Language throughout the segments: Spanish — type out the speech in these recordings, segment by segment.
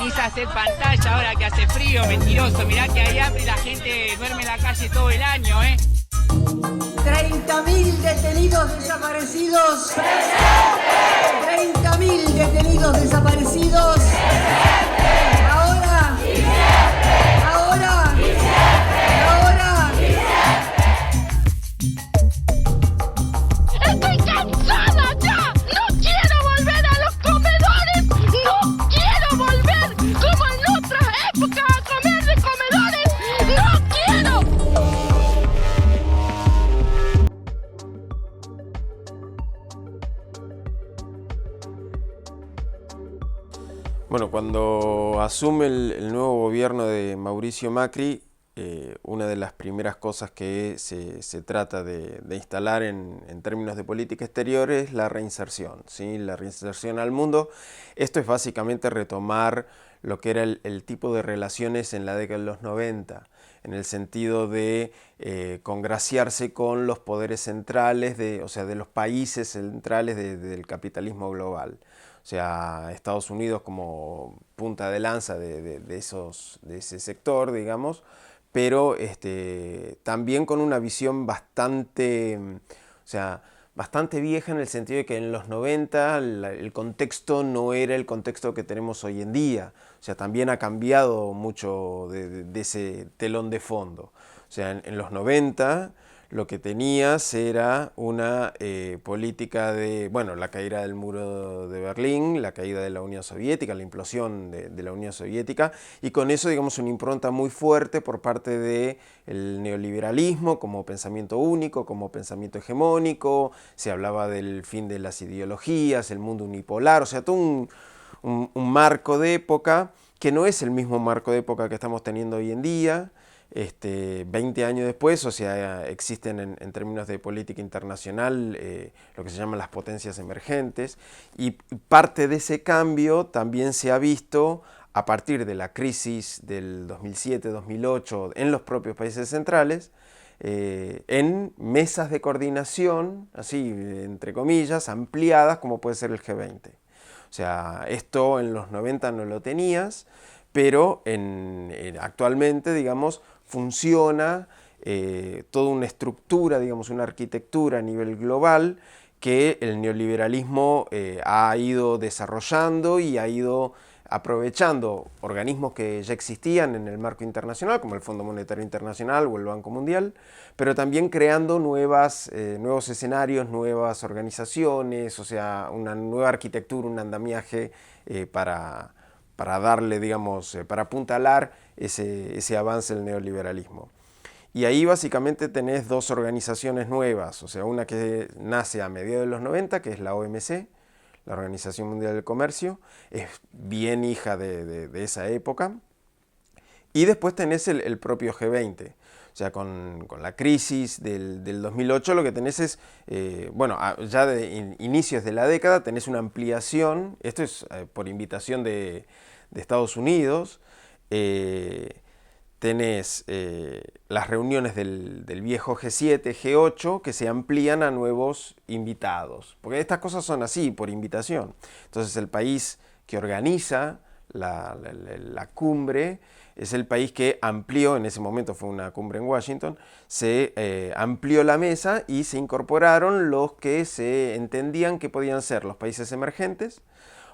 Venís a hacer pantalla ahora que hace frío, mentiroso. Mirá que hay hambre y la gente duerme en la calle todo el año, ¿eh? 30.000 detenidos desaparecidos. ¡Presente! 30.000 detenidos desaparecidos. ¡Presente! Ahora. ¡Presente! Ahora. ¡Presente! Ahora. ¡Estoy cansada ya! ¡No quiero volver a los comedores! ¡No quiero volver como en otra época a comer de comedores! ¡No quiero! Bueno, cuando asume el nuevo gobierno de Mauricio Macri, una de las primeras cosas que se trata de instalar en términos de política exterior es la reinserción, ¿sí? La reinserción al mundo. Esto es básicamente retomar lo que era el tipo de relaciones en la década de los 90, en el sentido de congraciarse con los poderes centrales, o sea, de los países centrales del capitalismo global. O sea, Estados Unidos como punta de lanza de ese sector, digamos, pero también con una visión bastante, o sea, bastante vieja en el sentido de que en los 90 el contexto no era el contexto que tenemos hoy en día. O sea, también ha cambiado mucho de ese telón de fondo. O sea, en los 90 lo que tenías era una política de, bueno, la caída del muro de Berlín, la caída de la Unión Soviética, la implosión de la Unión Soviética, y con eso, digamos, una impronta muy fuerte por parte del neoliberalismo como pensamiento único, como pensamiento hegemónico. Se hablaba del fin de las ideologías, el mundo unipolar, o sea, todo un marco de época que no es el mismo marco de época que estamos teniendo hoy en día. 20 años después, o sea, existen en términos de política internacional lo que se llaman las potencias emergentes, y parte de ese cambio también se ha visto a partir de la crisis del 2007-2008 en los propios países centrales, en mesas de coordinación, así entre comillas, ampliadas, como puede ser el G20. O sea, esto en los 90 no lo tenías, pero actualmente, digamos, funciona toda una estructura, digamos, una arquitectura a nivel global que el neoliberalismo ha ido desarrollando y ha ido aprovechando organismos que ya existían en el marco internacional, como el Fondo Monetario Internacional o el Banco Mundial, pero también creando nuevos escenarios, nuevas organizaciones, o sea, una nueva arquitectura, un andamiaje para darle, digamos, para apuntalar ese avance del neoliberalismo. Y ahí básicamente tenés dos organizaciones nuevas, o sea, una que nace a mediados de los 90, que es la OMC, la Organización Mundial del Comercio, es bien hija de esa época. Y después tenés el propio G20. O sea, con la crisis del 2008 lo que tenés es, bueno, ya de inicios de la década tenés una ampliación, esto es por invitación de Estados Unidos, tenés las reuniones del viejo G7, G8, que se amplían a nuevos invitados. Porque estas cosas son así, por invitación. Entonces el país que organiza la cumbre es el país que amplió, en ese momento fue una cumbre en Washington, se amplió la mesa y se incorporaron los que se entendían que podían ser los países emergentes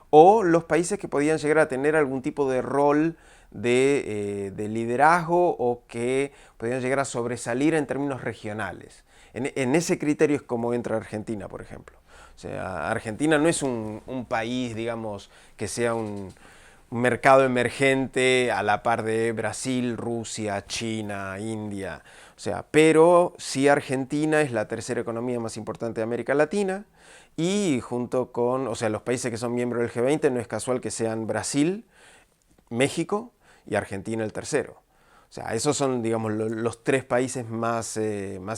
o los países que podían llegar a tener algún tipo de rol de liderazgo o que podían llegar a sobresalir en términos regionales. En ese criterio es como entra Argentina, por ejemplo. O sea, Argentina no es un país, digamos, que sea un mercado emergente a la par de Brasil, Rusia, China, India. O sea, pero sí Argentina es la tercera economía más importante de América Latina y junto con, o sea, los países que son miembros del G20 no es casual que sean Brasil, México y Argentina el tercero. O sea, esos son, digamos, los tres países más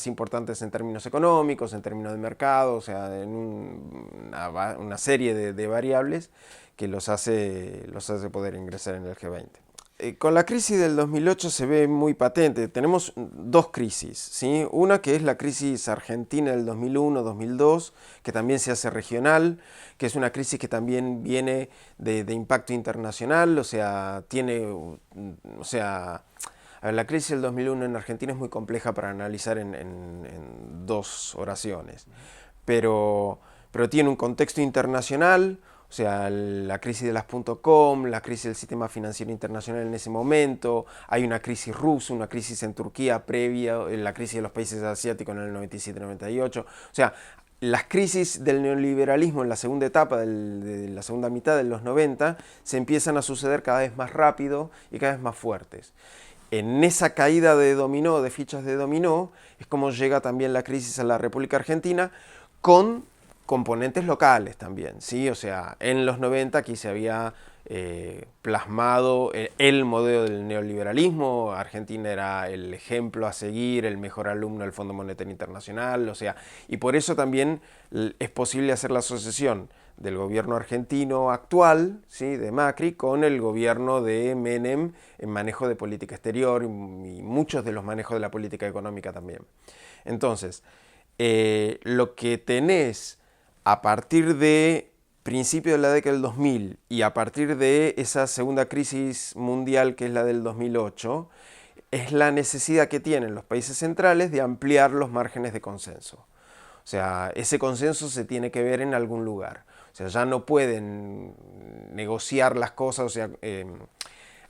importantes en términos económicos, en términos de mercado, o sea, en una serie de variables que los hace poder ingresar en el G20. Con la crisis del 2008 se ve muy patente. Tenemos dos crisis, ¿sí? Una que es la crisis argentina del 2001-2002, que también se hace regional, que es una crisis que también viene de impacto internacional, o sea, a ver, la crisis del 2001 en Argentina es muy compleja para analizar en dos oraciones, pero tiene un contexto internacional. O sea, la crisis de las .com, la crisis del sistema financiero internacional en ese momento, hay una crisis rusa, una crisis en Turquía previa, la crisis de los países asiáticos en el 97-98. O sea, las crisis del neoliberalismo en la segunda etapa, de la segunda mitad de los 90, se empiezan a suceder cada vez más rápido y cada vez más fuertes. En esa caída de dominó, de fichas de dominó, es como llega también la crisis a la República Argentina con componentes locales también, ¿sí? O sea, en los 90 aquí se había plasmado el modelo del neoliberalismo. Argentina era el ejemplo a seguir, el mejor alumno del Fondo Monetario Internacional, o sea, y por eso también es posible hacer la asociación del gobierno argentino actual, ¿sí?, de Macri, con el gobierno de Menem en manejo de política exterior y muchos de los manejos de la política económica también. Entonces, lo que tenés a partir de principios de la década del 2000 y a partir de esa segunda crisis mundial que es la del 2008, es la necesidad que tienen los países centrales de ampliar los márgenes de consenso. O sea, ese consenso se tiene que ver en algún lugar. O sea, ya no pueden negociar las cosas, o sea,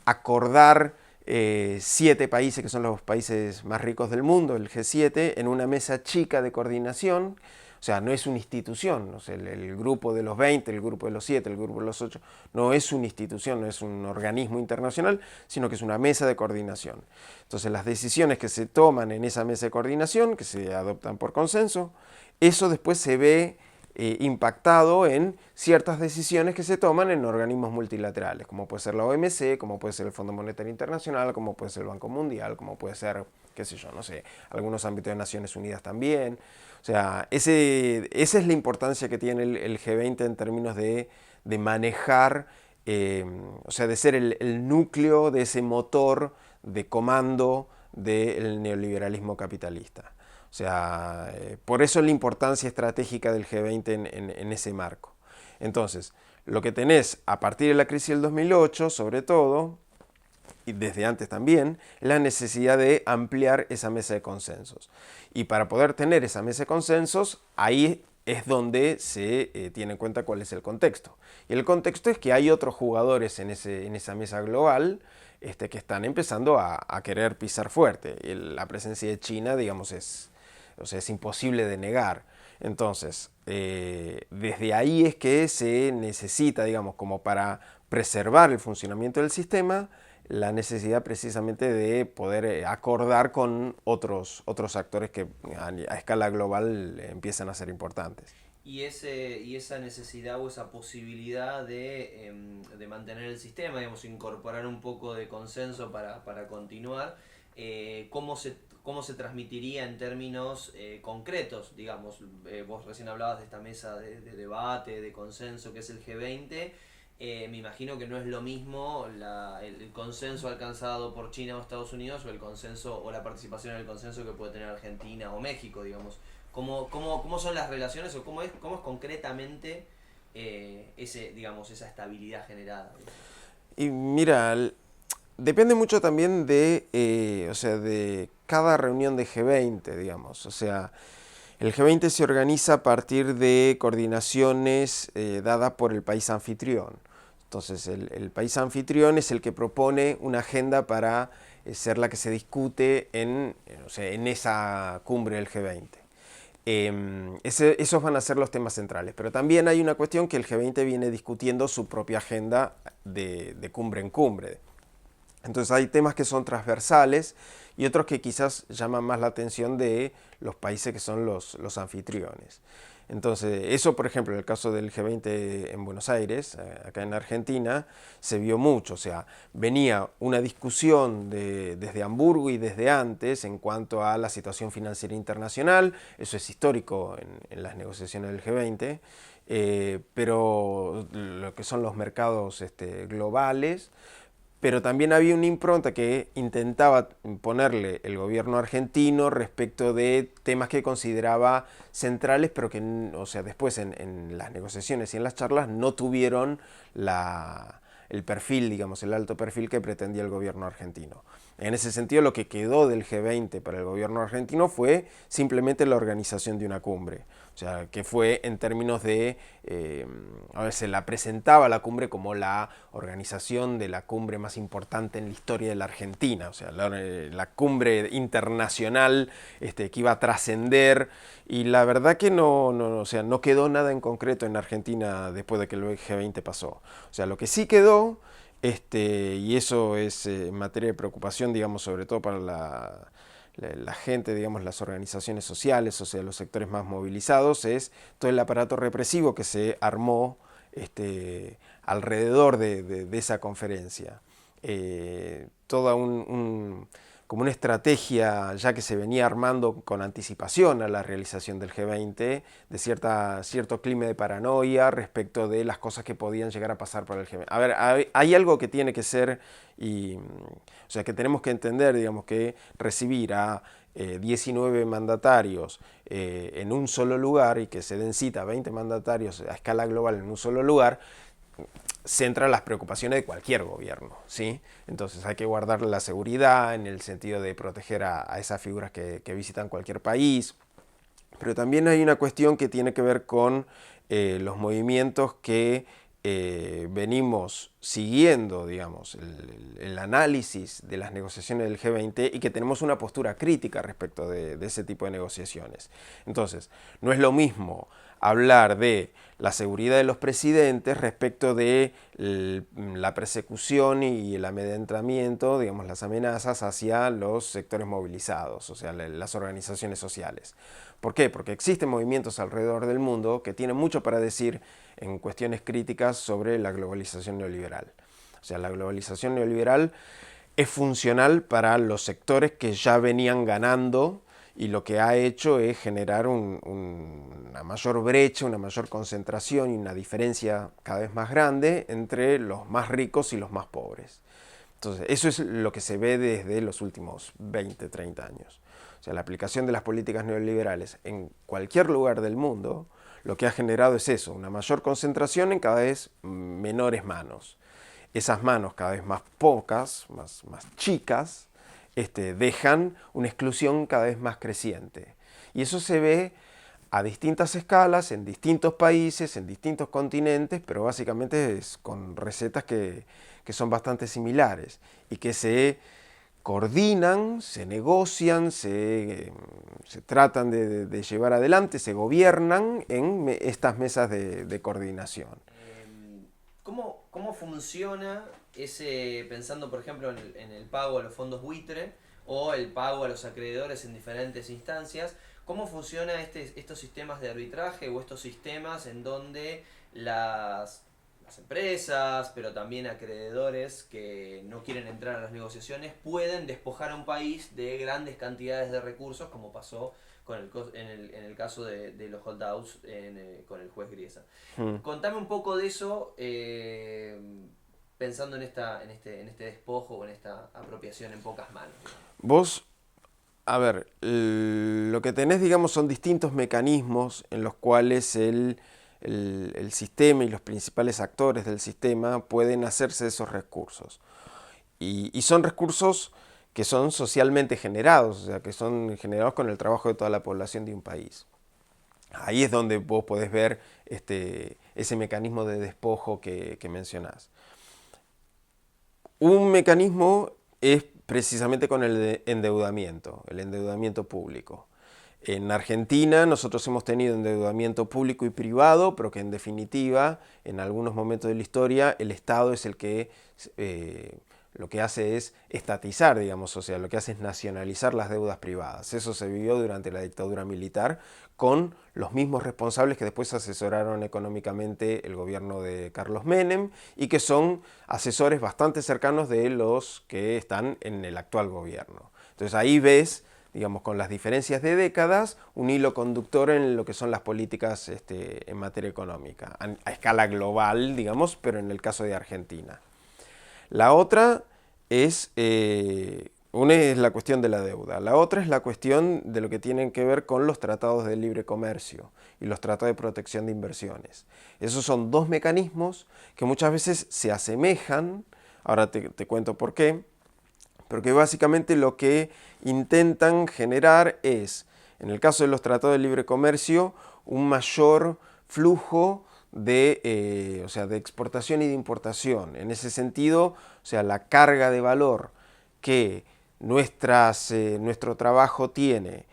acordar 7 países que son los países más ricos del mundo, el G7, en una mesa chica de coordinación. O sea, no es una institución, o sea, el grupo de los 20, el grupo de los 7, el grupo de los 8, no es una institución, no es un organismo internacional, sino que es una mesa de coordinación. Entonces, las decisiones que se toman en esa mesa de coordinación, que se adoptan por consenso, eso después se ve impactado en ciertas decisiones que se toman en organismos multilaterales, como puede ser la OMC, como puede ser el Fondo Monetario Internacional, como puede ser el Banco Mundial, como puede ser, qué sé yo, no sé, algunos ámbitos de Naciones Unidas también. O sea, esa es la importancia que tiene el G20 en términos de manejar, o sea, de ser el núcleo de ese motor de comando del neoliberalismo capitalista. O sea, por eso la importancia estratégica del G20 en ese marco. Entonces, lo que tenés a partir de la crisis del 2008, sobre todo, y desde antes también, es la necesidad de ampliar esa mesa de consensos. Y para poder tener esa mesa de consensos, ahí es donde se tiene en cuenta cuál es el contexto. Y el contexto es que hay otros jugadores en esa mesa global que están empezando a querer pisar fuerte. La presencia de China, digamos, es imposible de negar. Entonces, desde ahí es que se necesita, digamos, como para preservar el funcionamiento del sistema, la necesidad precisamente de poder acordar con otros actores que a escala global empiezan a ser importantes. Y esa necesidad o esa posibilidad de mantener el sistema, digamos, incorporar un poco de consenso para continuar, ¿cómo se transmitiría en términos concretos? Digamos, vos recién hablabas de esta mesa de debate, de consenso que es el G20. Me imagino que no es lo mismo el consenso alcanzado por China o Estados Unidos o el consenso o la participación en el consenso que puede tener Argentina o México, digamos. ¿Cómo son las relaciones o cómo es concretamente esa estabilidad generada? Y mira, depende mucho también de cada reunión de G20, digamos. O sea, el G20 se organiza a partir de coordinaciones dadas por el país anfitrión. Entonces, el país anfitrión es el que propone una agenda para ser la que se discute en esa cumbre del G20. Esos van a ser los temas centrales, pero también hay una cuestión que el G20 viene discutiendo su propia agenda de cumbre en cumbre. Entonces hay temas que son transversales y otros que quizás llaman más la atención de los países que son los anfitriones. Entonces, eso, por ejemplo, en el caso del G20 en Buenos Aires, acá en Argentina, se vio mucho. O sea, venía una discusión desde Hamburgo y desde antes en cuanto a la situación financiera internacional. Eso es histórico en las negociaciones del G20. Pero lo que son los mercados globales, pero también había una impronta que intentaba ponerle el gobierno argentino respecto de temas que consideraba centrales, pero que, o sea, después en las negociaciones y en las charlas no tuvieron el perfil, digamos, el alto perfil que pretendía el gobierno argentino. En ese sentido, lo que quedó del G20 para el gobierno argentino fue simplemente la organización de una cumbre. O sea, que fue en términos de, a veces se la presentaba la cumbre como la organización de la cumbre más importante en la historia de la Argentina. O sea, la cumbre internacional que iba a trascender. Y la verdad que o sea, no quedó nada en concreto en Argentina después de que el G20 pasó. O sea, lo que sí quedó, y eso es materia de preocupación, digamos, sobre todo para la gente, digamos, las organizaciones sociales, o sea, los sectores más movilizados, es todo el aparato represivo que se armó alrededor de esa conferencia. Toda como una estrategia ya que se venía armando con anticipación a la realización del G20, de cierto clima de paranoia respecto de las cosas que podían llegar a pasar para el G20. A ver, hay algo que tiene que ser, o sea, que tenemos que entender, digamos, que recibir a 19 mandatarios en un solo lugar y que se den cita a 20 mandatarios a escala global en un solo lugar, centra las preocupaciones de cualquier gobierno, ¿sí? Entonces hay que guardar la seguridad en el sentido de proteger a esas figuras que visitan cualquier país, pero también hay una cuestión que tiene que ver con los movimientos que venimos siguiendo, digamos, el análisis de las negociaciones del G20 y que tenemos una postura crítica respecto de ese tipo de negociaciones. Entonces, no es lo mismo hablar de la seguridad de los presidentes respecto de la persecución y el amedrentamiento, digamos, las amenazas hacia los sectores movilizados, o sea, las organizaciones sociales. ¿Por qué? Porque existen movimientos alrededor del mundo que tienen mucho para decir en cuestiones críticas sobre la globalización neoliberal. O sea, la globalización neoliberal es funcional para los sectores que ya venían ganando y lo que ha hecho es generar una mayor brecha, una mayor concentración y una diferencia cada vez más grande entre los más ricos y los más pobres. Entonces, eso es lo que se ve desde los últimos 20, 30 años. O sea, la aplicación de las políticas neoliberales en cualquier lugar del mundo, lo que ha generado es eso, una mayor concentración en cada vez menores manos. Esas manos cada vez más pocas, más chicas, dejan una exclusión cada vez más creciente. Y eso se ve a distintas escalas, en distintos países, en distintos continentes, pero básicamente es con recetas que son bastante similares y que se coordinan, se negocian, se tratan de llevar adelante, se gobiernan en estas mesas de coordinación. ¿Cómo funciona pensando por ejemplo en el pago a los fondos buitre o el pago a los acreedores en diferentes instancias? ¿Cómo funciona estos sistemas de arbitraje o estos sistemas en donde las empresas, pero también acreedores que no quieren entrar a las negociaciones, pueden despojar a un país de grandes cantidades de recursos, como pasó en el caso de los holdouts con el juez Griesa? Contame un poco de eso, pensando en este despojo o en esta apropiación en pocas manos. Vos, a ver, lo que tenés, digamos, son distintos mecanismos en los cuales el sistema y los principales actores del sistema pueden hacerse de esos recursos. Y son recursos que son socialmente generados, o sea, que son generados con el trabajo de toda la población de un país. Ahí es donde vos podés ver ese mecanismo de despojo que mencionás. Un mecanismo es precisamente con el endeudamiento público. En Argentina nosotros hemos tenido endeudamiento público y privado, pero que en definitiva, en algunos momentos de la historia, el Estado es el que lo que hace es estatizar, digamos, o sea, lo que hace es nacionalizar las deudas privadas. Eso se vivió durante la dictadura militar con los mismos responsables que después asesoraron económicamente el gobierno de Carlos Menem y que son asesores bastante cercanos de los que están en el actual gobierno. Entonces ahí ves, digamos, con las diferencias de décadas, un hilo conductor en lo que son las políticas en materia económica, a escala global, digamos, pero en el caso de Argentina. La otra es, una es la cuestión de la deuda, la otra es la cuestión de lo que tienen que ver con los tratados de libre comercio y los tratados de protección de inversiones. Esos son dos mecanismos que muchas veces se asemejan, ahora te cuento por qué, pero que básicamente lo que intentan generar es, en el caso de los tratados de libre comercio, un mayor flujo de, o sea, de exportación y de importación. En ese sentido, o sea, la carga de valor que nuestro trabajo tiene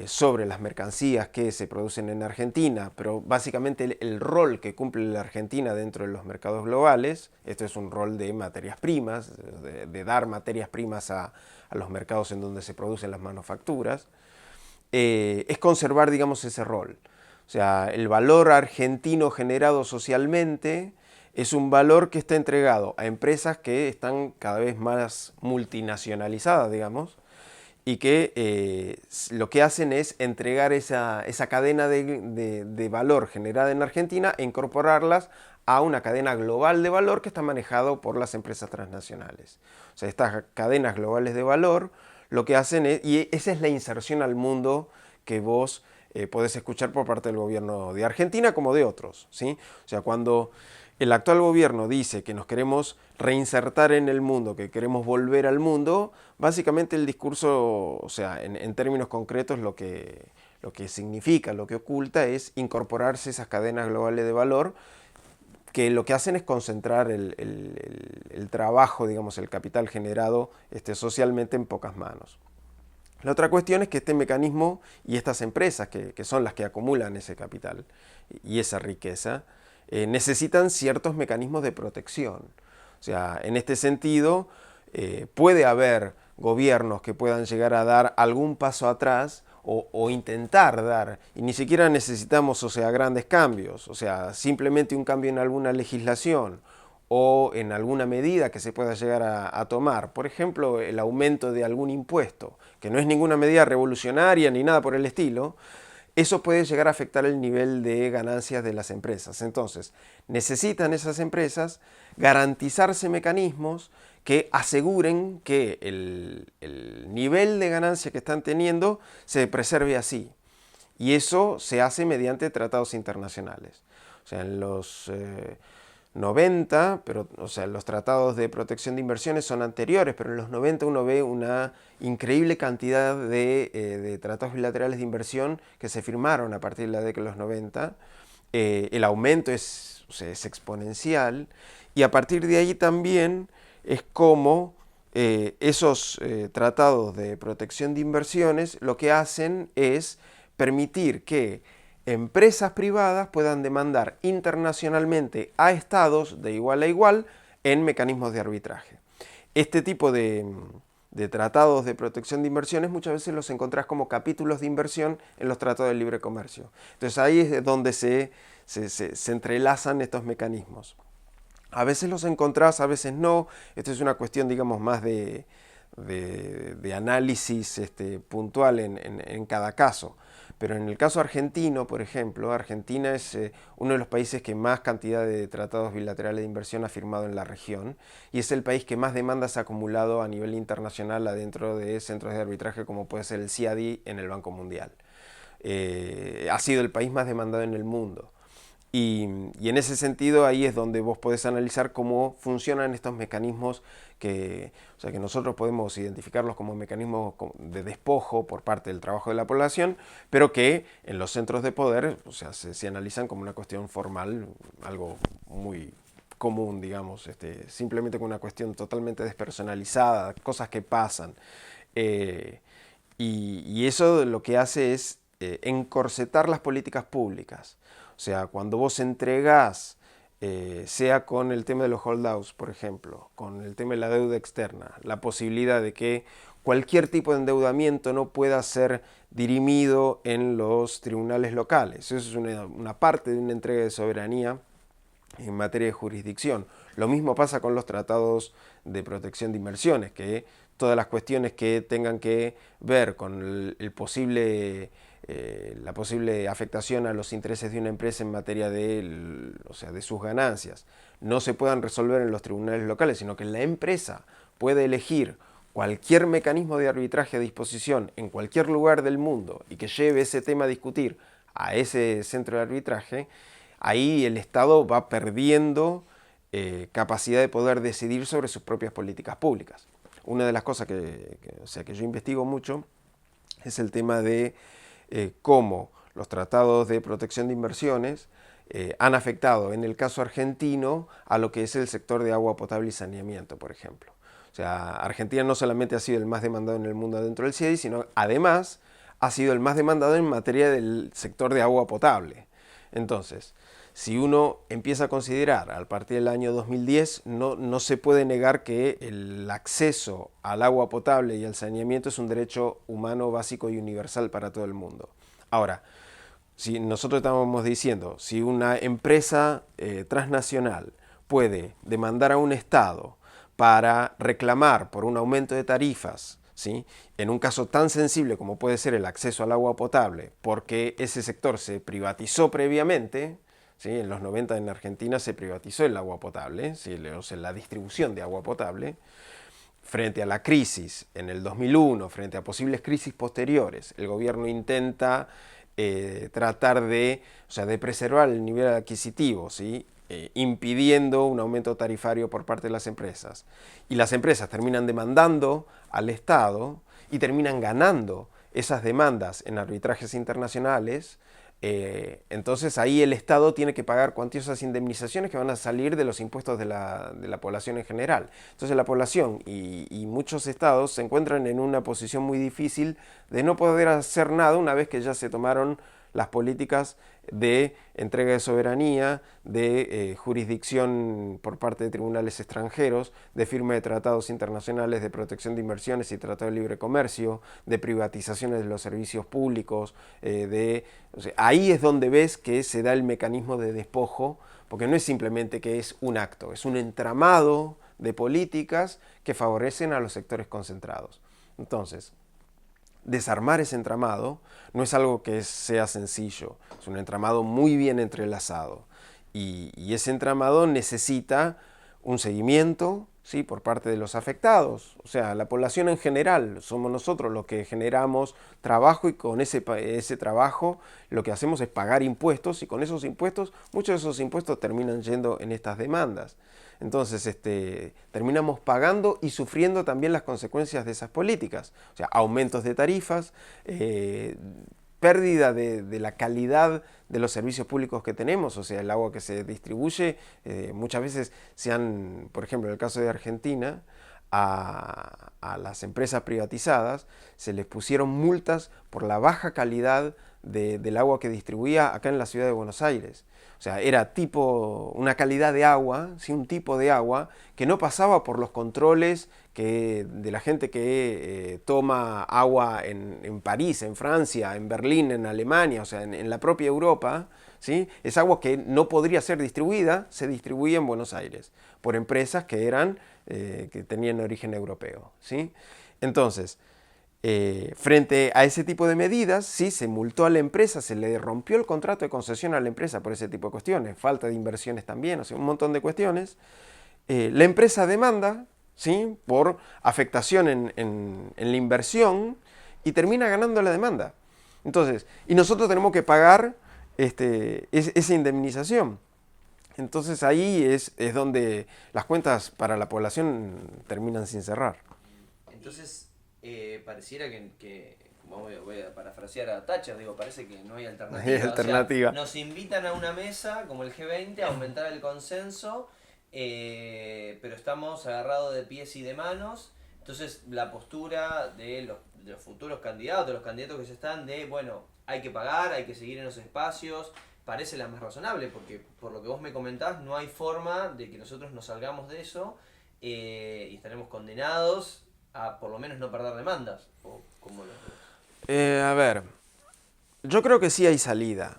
sobre las mercancías que se producen en Argentina, pero básicamente el rol que cumple la Argentina dentro de los mercados globales, esto es un rol de materias primas, de dar materias primas a los mercados en donde se producen las manufacturas, es conservar, digamos, ese rol. O sea, el valor argentino generado socialmente es un valor que está entregado a empresas que están cada vez más multinacionalizadas, digamos, y que lo que hacen es entregar esa cadena de valor generada en Argentina e incorporarlas a una cadena global de valor que está manejado por las empresas transnacionales. O sea, estas cadenas globales de valor lo que hacen es, y esa es la inserción al mundo que vos podés escuchar por parte del gobierno de Argentina como de otros, ¿sí? O sea, cuando el actual gobierno dice que nos queremos reinsertar en el mundo, que queremos volver al mundo, básicamente el discurso, o sea, en términos concretos lo que significa, lo que oculta es incorporarse esas cadenas globales de valor que lo que hacen es concentrar el trabajo, digamos, el capital generado socialmente en pocas manos. La otra cuestión es que este mecanismo y estas empresas, que son las que acumulan ese capital y esa riqueza, necesitan ciertos mecanismos de protección. O sea, en este sentido, puede haber gobiernos que puedan llegar a dar algún paso atrás o intentar dar, y ni siquiera necesitamos, o sea, grandes cambios, o sea, simplemente un cambio en alguna legislación o en alguna medida que se pueda llegar a tomar. Por ejemplo, el aumento de algún impuesto, que no es ninguna medida revolucionaria ni nada por el estilo. Eso puede llegar a afectar el nivel de ganancias de las empresas. Entonces, necesitan esas empresas garantizarse mecanismos que aseguren que el nivel de ganancia que están teniendo se preserve así. Y eso se hace mediante tratados internacionales. O sea, en los 90, pero, o sea, los tratados de protección de inversiones son anteriores, pero en los 90 uno ve una increíble cantidad de tratados bilaterales de inversión que se firmaron a partir de la década de los 90. El aumento es exponencial, y a partir de ahí también es como esos tratados de protección de inversiones lo que hacen es permitir que empresas privadas puedan demandar internacionalmente a estados de igual a igual en mecanismos de arbitraje. Este tipo de tratados de protección de inversiones muchas veces los encontrás como capítulos de inversión en los tratados de libre comercio. Entonces ahí es donde se entrelazan estos mecanismos. A veces los encontrás, a veces no. Esto es una cuestión, digamos, más de análisis puntual en cada caso. Pero en el caso argentino, por ejemplo, Argentina es uno de los países que más cantidad de tratados bilaterales de inversión ha firmado en la región, y es el país que más demandas ha acumulado a nivel internacional adentro de centros de arbitraje como puede ser el CIADI en el Banco Mundial. Ha sido el país más demandado en el mundo. Y en ese sentido ahí es donde vos podés analizar cómo funcionan estos mecanismos que nosotros podemos identificarlos como mecanismos de despojo por parte del trabajo de la población, pero que en los centros de poder, o sea, se analizan como una cuestión formal, algo muy común, digamos, simplemente con una cuestión totalmente despersonalizada, cosas que pasan. Y eso lo que hace es encorsetar las políticas públicas. O sea, cuando vos entregás, sea con el tema de los holdouts, por ejemplo, con el tema de la deuda externa, la posibilidad de que cualquier tipo de endeudamiento no pueda ser dirimido en los tribunales locales. Eso es una parte de una entrega de soberanía en materia de jurisdicción. Lo mismo pasa con los tratados de protección de inversiones, que todas las cuestiones que tengan que ver con el posible la posible afectación a los intereses de una empresa en materia de sus ganancias no se puedan resolver en los tribunales locales, sino que la empresa puede elegir cualquier mecanismo de arbitraje a disposición en cualquier lugar del mundo y que lleve ese tema a discutir a ese centro de arbitraje, ahí el Estado va perdiendo capacidad de poder decidir sobre sus propias políticas públicas. Una de las cosas que yo investigo mucho es el tema de cómo los tratados de protección de inversiones han afectado, en el caso argentino, a lo que es el sector de agua potable y saneamiento, por ejemplo. O sea, Argentina no solamente ha sido el más demandado en el mundo dentro del CIEDI, sino además ha sido el más demandado en materia del sector de agua potable. Entonces, si uno empieza a considerar, a partir del año 2010, no se puede negar que el acceso al agua potable y al saneamiento es un derecho humano básico y universal para todo el mundo. Ahora, si nosotros estábamos diciendo, si una empresa transnacional puede demandar a un Estado para reclamar por un aumento de tarifas, ¿sí?, en un caso tan sensible como puede ser el acceso al agua potable, porque ese sector se privatizó previamente, ¿sí? En los 90 en Argentina se privatizó el agua potable, ¿sí?, o sea, la distribución de agua potable. Frente a la crisis en el 2001, frente a posibles crisis posteriores, el gobierno intenta tratar de preservar el nivel adquisitivo, ¿sí?, impidiendo un aumento tarifario por parte de las empresas. Y las empresas terminan demandando al Estado y terminan ganando esas demandas en arbitrajes internacionales. Entonces ahí el Estado tiene que pagar cuantiosas indemnizaciones que van a salir de los impuestos de la población en general. Entonces la población y muchos estados se encuentran en una posición muy difícil de no poder hacer nada una vez que ya se tomaron las políticas de entrega de soberanía, de jurisdicción por parte de tribunales extranjeros, de firma de tratados internacionales de protección de inversiones y tratado de libre comercio, de privatizaciones de los servicios públicos, ahí es donde ves que se da el mecanismo de despojo, porque no es simplemente que es un acto, es un entramado de políticas que favorecen a los sectores concentrados. Entonces, desarmar ese entramado no es algo que sea sencillo, es un entramado muy bien entrelazado y ese entramado necesita un seguimiento, ¿sí?, por parte de los afectados, o sea, la población en general, somos nosotros los que generamos trabajo y con ese trabajo lo que hacemos es pagar impuestos y con esos impuestos, muchos de esos impuestos terminan yendo en estas demandas. Entonces terminamos pagando y sufriendo también las consecuencias de esas políticas, o sea, aumentos de tarifas, pérdida de la calidad de los servicios públicos que tenemos, o sea, el agua que se distribuye, muchas veces por ejemplo, en el caso de Argentina, a las empresas privatizadas se les pusieron multas por la baja calidad del agua que distribuía acá en la ciudad de Buenos Aires. O sea, era una calidad de agua, ¿sí?, un tipo de agua que no pasaba por los controles de la gente que toma agua en París, en Francia, en Berlín, en Alemania, o sea, en la propia Europa, ¿sí? Es agua que no podría ser distribuida, se distribuía en Buenos Aires por empresas que tenían origen europeo, ¿sí? Entonces, frente a ese tipo de medidas, sí, se multó a la empresa, se le rompió el contrato de concesión a la empresa por ese tipo de cuestiones, falta de inversiones también, o sea, un montón de cuestiones. La empresa demanda, ¿sí?, por afectación en la inversión y termina ganando la demanda. Entonces, y nosotros tenemos que pagar esa indemnización. Entonces ahí es donde las cuentas para la población terminan sin cerrar. Entonces, pareciera que voy a parafrasear a Thatcher, parece que no hay alternativa. Hay alternativa. O sea, nos invitan a una mesa como el G20 a aumentar el consenso, pero estamos agarrados de pies y de manos. Entonces la postura de los futuros candidatos, los candidatos que se están bueno, hay que pagar, hay que seguir en los espacios, parece la más razonable, porque por lo que vos me comentás, no hay forma de que nosotros nos salgamos de eso y estaremos condenados a por lo menos no perder demandas. ¿O cómo lo ves? A ver, yo creo que sí hay salida.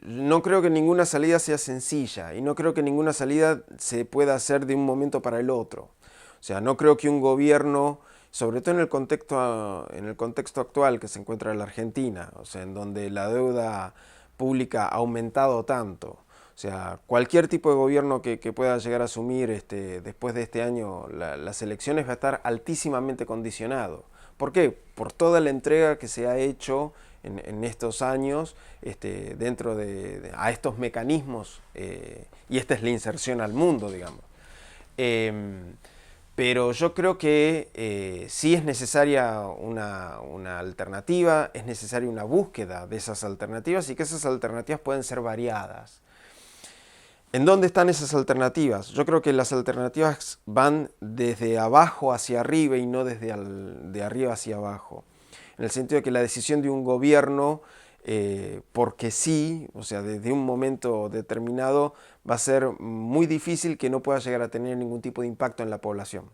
No creo que ninguna salida sea sencilla y no creo que ninguna salida se pueda hacer de un momento para el otro. O sea, no creo que un gobierno sobre todo en el contexto actual que se encuentra la Argentina, o sea, en donde la deuda pública ha aumentado tanto. O sea, cualquier tipo de gobierno que pueda llegar a asumir después de este año las elecciones va a estar altísimamente condicionado. ¿Por qué? Por toda la entrega que se ha hecho en estos años dentro a estos mecanismos, y esta es la inserción al mundo, digamos. Pero yo creo que sí es necesaria una alternativa, es necesaria una búsqueda de esas alternativas y que esas alternativas pueden ser variadas. ¿En dónde están esas alternativas? Yo creo que las alternativas van desde abajo hacia arriba y no de arriba hacia abajo. En el sentido de que la decisión de un gobierno, porque sí, o sea, desde un momento determinado, va a ser muy difícil que no pueda llegar a tener ningún tipo de impacto en la población.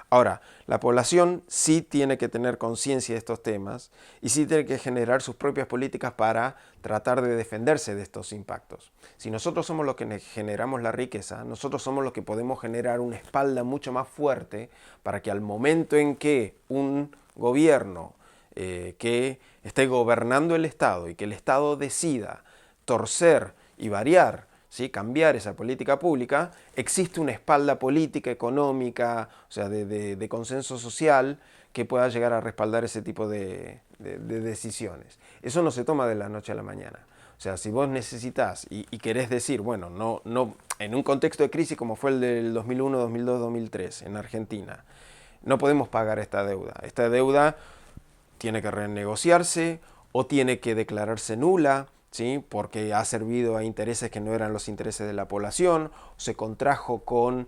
Ahora, la población sí tiene que tener conciencia de estos temas y sí tiene que generar sus propias políticas para tratar de defenderse de estos impactos. Si nosotros somos los que generamos la riqueza, nosotros somos los que podemos generar una espalda mucho más fuerte para que al momento en que un gobierno que esté gobernando el Estado y que el Estado decida torcer y variar, ¿sí?, cambiar esa política pública, existe una espalda política, económica, o sea, de consenso social que pueda llegar a respaldar ese tipo de decisiones. Eso no se toma de la noche a la mañana. O sea, si vos necesitas y querés decir, bueno, no, en un contexto de crisis como fue el del 2001, 2002, 2003 en Argentina, no podemos pagar esta deuda. Esta deuda tiene que renegociarse o tiene que declararse nula, ¿sí?, porque ha servido a intereses que no eran los intereses de la población, o se contrajo con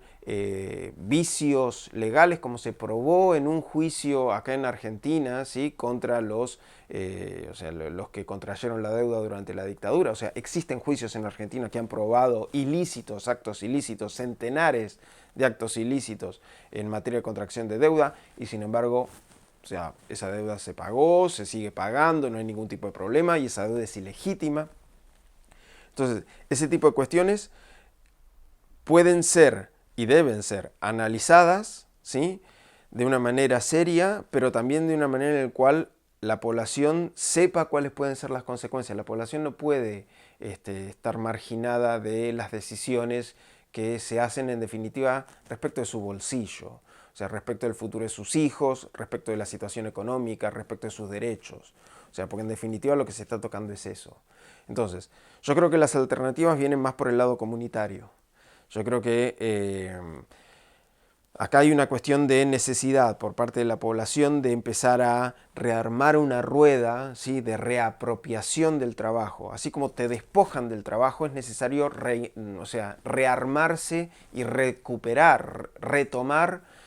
vicios legales, como se probó en un juicio acá en Argentina, ¿sí?, contra los que contrayeron la deuda durante la dictadura. O sea, existen juicios en Argentina que han probado ilícitos, actos ilícitos, centenares de actos ilícitos en materia de contracción de deuda, y sin embargo, o sea, esa deuda se pagó, se sigue pagando, no hay ningún tipo de problema y esa deuda es ilegítima. Entonces, ese tipo de cuestiones pueden ser y deben ser analizadas, ¿sí?, de una manera seria, pero también de una manera en la cual la población sepa cuáles pueden ser las consecuencias. La población no puede estar marginada de las decisiones que se hacen en definitiva respecto de su bolsillo. O sea, respecto del futuro de sus hijos, respecto de la situación económica, respecto de sus derechos. O sea, porque en definitiva lo que se está tocando es eso. Entonces, yo creo que las alternativas vienen más por el lado comunitario. Yo creo que acá hay una cuestión de necesidad por parte de la población de empezar a rearmar una rueda, ¿sí?, de reapropiación del trabajo. Así como te despojan del trabajo, es necesario rearmarse y recuperar, retomar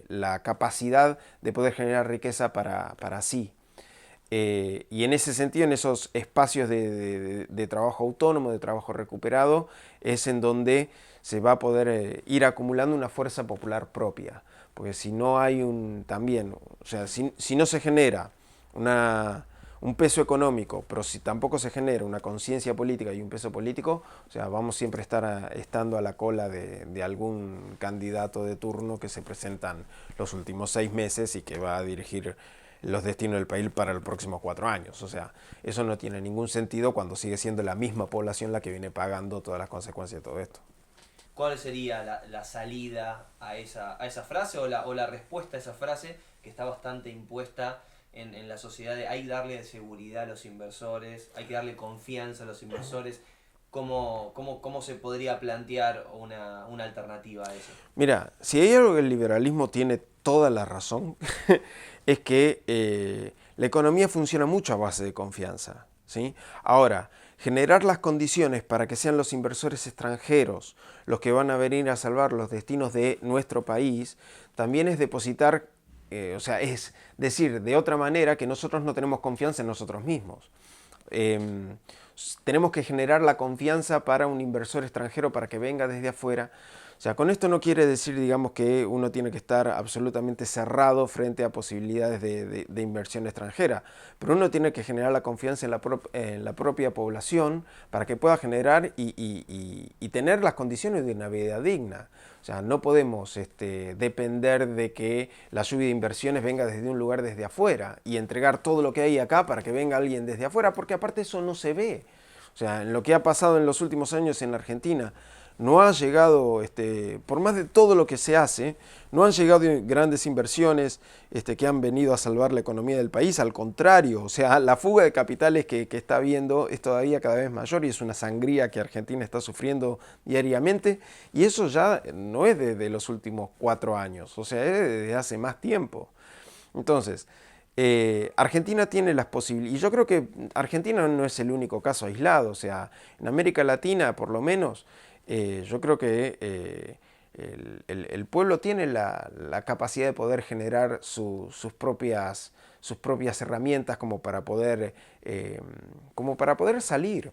la capacidad de poder generar riqueza para sí. Y en ese sentido, en esos espacios de trabajo autónomo, de trabajo recuperado, es en donde se va a poder ir acumulando una fuerza popular propia. Porque si no hay si no se genera un peso económico, pero si tampoco se genera una conciencia política y un peso político, o sea, vamos siempre a estar estando a la cola de algún candidato de turno que se presentan los últimos 6 meses y que va a dirigir los destinos del país para los próximos 4 años. O sea, eso no tiene ningún sentido cuando sigue siendo la misma población la que viene pagando todas las consecuencias de todo esto. ¿Cuál sería la salida a esa frase o la respuesta a esa frase que está bastante impuesta en la sociedad de hay que darle seguridad a los inversores, hay que darle confianza a los inversores? ¿Cómo se podría plantear una alternativa a eso? Mira, si hay algo que el liberalismo tiene toda la razón, es que la economía funciona mucho a base de confianza, ¿sí? Ahora, generar las condiciones para que sean los inversores extranjeros los que van a venir a salvar los destinos de nuestro país, también es depositar, es decir, de otra manera que nosotros no tenemos confianza en nosotros mismos. tenemos que generar la confianza para un inversor extranjero para que venga desde afuera. O sea, con esto no quiere decir, digamos, que uno tiene que estar absolutamente cerrado frente a posibilidades de inversión extranjera, pero uno tiene que generar la confianza en la propia población para que pueda generar y tener las condiciones de una vida digna. O sea, no podemos depender de que la lluvia de inversiones venga desde un lugar desde afuera y entregar todo lo que hay acá para que venga alguien desde afuera, porque aparte eso no se ve. O sea, en lo que ha pasado en los últimos años en Argentina, no ha llegado, por más de todo lo que se hace, no han llegado grandes inversiones que han venido a salvar la economía del país. Al contrario, o sea, la fuga de capitales que está habiendo es todavía cada vez mayor y es una sangría que Argentina está sufriendo diariamente. Y eso ya no es desde los últimos 4 años, o sea, es desde hace más tiempo. Entonces, Argentina tiene las posibilidades, y yo creo que Argentina no es el único caso aislado, o sea, en América Latina por lo menos, yo creo que el pueblo tiene la capacidad de poder generar sus propias herramientas como para poder salir.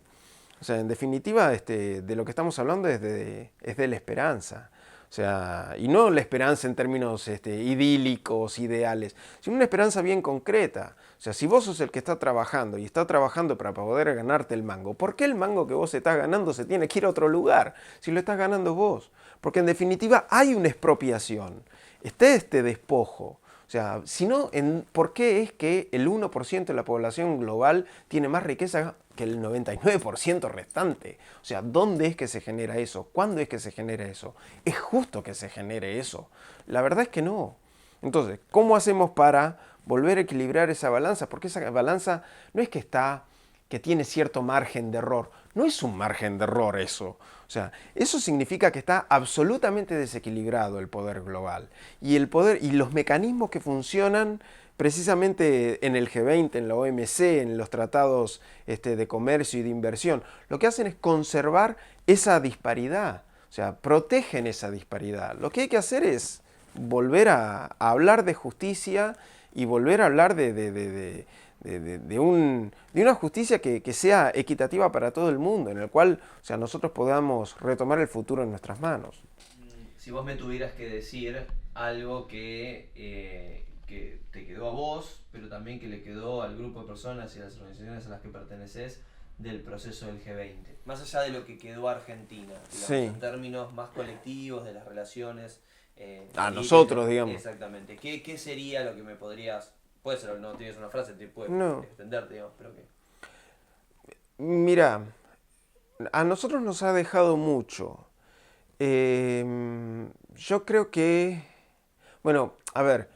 O sea, en definitiva, de lo que estamos hablando es de la esperanza. O sea, y no la esperanza en términos idílicos, ideales, sino una esperanza bien concreta. O sea, si vos sos el que está trabajando y está trabajando para poder ganarte el mango, ¿por qué el mango que vos estás ganando se tiene que ir a otro lugar si lo estás ganando vos? Porque en definitiva hay una expropiación, está este despojo. O sea, si no, ¿por qué es que el 1% de la población global tiene más riqueza que el 99% restante? O sea, ¿dónde es que se genera eso? ¿Cuándo es que se genera eso? ¿Es justo que se genere eso? La verdad es que no. Entonces, ¿cómo hacemos para volver a equilibrar esa balanza? Porque esa balanza no es que tiene cierto margen de error. No es un margen de error eso. O sea, eso significa que está absolutamente desequilibrado el poder global. Y el poder y los mecanismos que funcionan precisamente en el G20, en la OMC, en los tratados de comercio y de inversión, lo que hacen es conservar esa disparidad. O sea, protegen esa disparidad. Lo que hay que hacer es volver a hablar de justicia y volver a hablar de una justicia que sea equitativa para todo el mundo, en el cual, o sea, nosotros podamos retomar el futuro en nuestras manos. Si vos me tuvieras que decir algo que te quedó a vos, pero también que le quedó al grupo de personas y a las organizaciones a las que perteneces del proceso del G20, más allá de lo que quedó a Argentina, digamos, Sí. en términos más colectivos de las relaciones. Nosotros, digamos. Exactamente. ¿Qué sería lo que me podrías... Puede ser, no tienes una frase, te puedes No. extenderte, digamos, pero que... Mira, a nosotros nos ha dejado mucho. Yo creo que, bueno, a ver,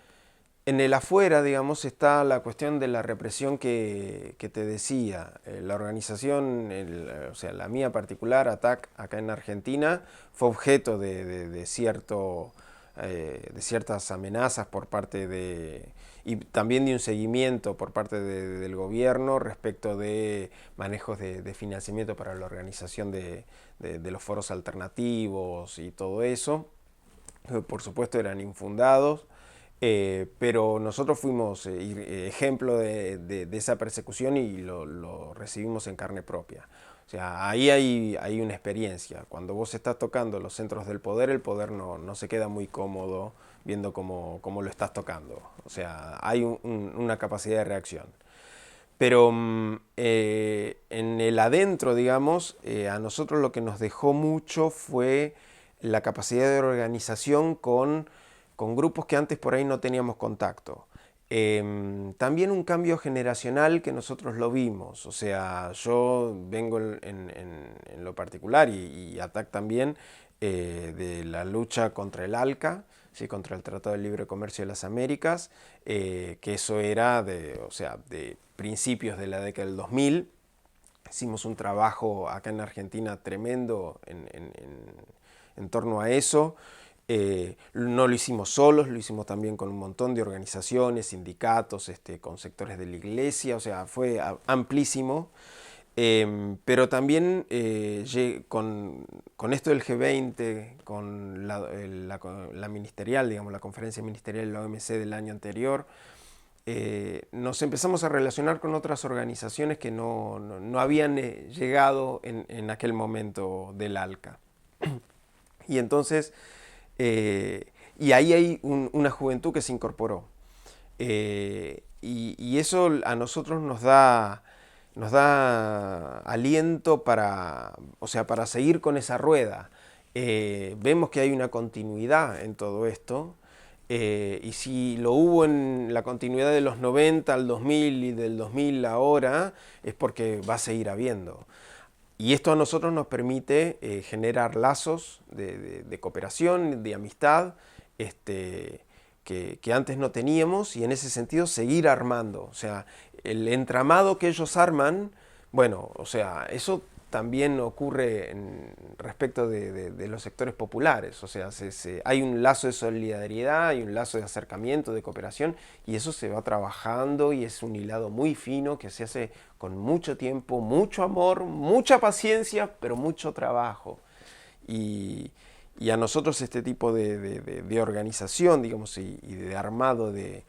en el afuera, digamos, está la cuestión de la represión que te decía. La organización, o sea, la mía particular, ATAC, acá en Argentina, fue objeto de ciertas amenazas por parte y también de un seguimiento por parte del gobierno respecto de manejos de financiamiento para la organización de los foros alternativos y todo eso. Por supuesto eran infundados, pero nosotros fuimos ejemplo de esa persecución y lo recibimos en carne propia. O sea, ahí hay una experiencia. Cuando vos estás tocando los centros del poder, el poder no se queda muy cómodo viendo cómo lo estás tocando. O sea, hay una capacidad de reacción. Pero en el adentro, digamos, a nosotros lo que nos dejó mucho fue la capacidad de organización con grupos que antes por ahí no teníamos contacto. También un cambio generacional que nosotros lo vimos, o sea, yo vengo en lo particular y ATAC también de la lucha contra el ALCA, ¿sí? Contra el Tratado de Libre Comercio de las Américas, que eso era de principios de la década del 2000. Hicimos un trabajo acá en Argentina tremendo en torno a eso. No lo hicimos solos, lo hicimos también con un montón de organizaciones, sindicatos, con sectores de la iglesia, o sea, fue amplísimo. Pero también con esto del G20, con la ministerial, digamos, la conferencia ministerial de la OMC del año anterior, nos empezamos a relacionar con otras organizaciones que no habían llegado en aquel momento del ALCA. Y entonces, y ahí hay una juventud que se incorporó. Y eso a nosotros nos da aliento para seguir con esa rueda. Vemos que hay una continuidad en todo esto. Y si lo hubo en la continuidad de los 90 al 2000 y del 2000 ahora, es porque va a seguir habiendo. Y esto a nosotros nos permite generar lazos de cooperación, de amistad, que antes no teníamos, y en ese sentido seguir armando. O sea, el entramado que ellos arman, bueno, o sea, eso también ocurre respecto de los sectores populares. O sea, hay un lazo de solidaridad, hay un lazo de acercamiento, de cooperación, y eso se va trabajando y es un hilado muy fino que se hace con mucho tiempo, mucho amor, mucha paciencia, pero mucho trabajo. Y a nosotros este tipo de organización, digamos, y de armado de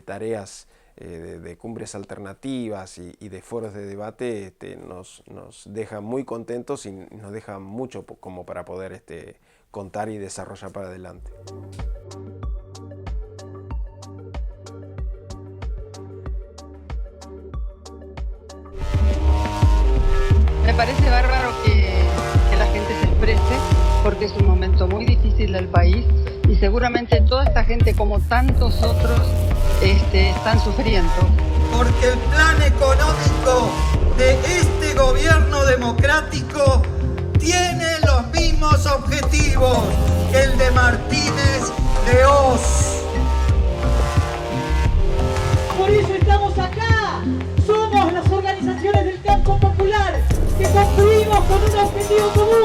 tareas, de cumbres alternativas y de foros de debate, nos deja muy contentos y nos deja mucho como para poder contar y desarrollar para adelante. Me parece bárbaro que la gente se exprese, porque es un momento muy difícil del país y seguramente toda esta gente, como tantos otros, están sufriendo. Porque el plan económico de este gobierno democrático tiene los mismos objetivos que el de Martínez de Oz. Por eso estamos acá. Somos las organizaciones del campo popular que construimos con un objetivo común.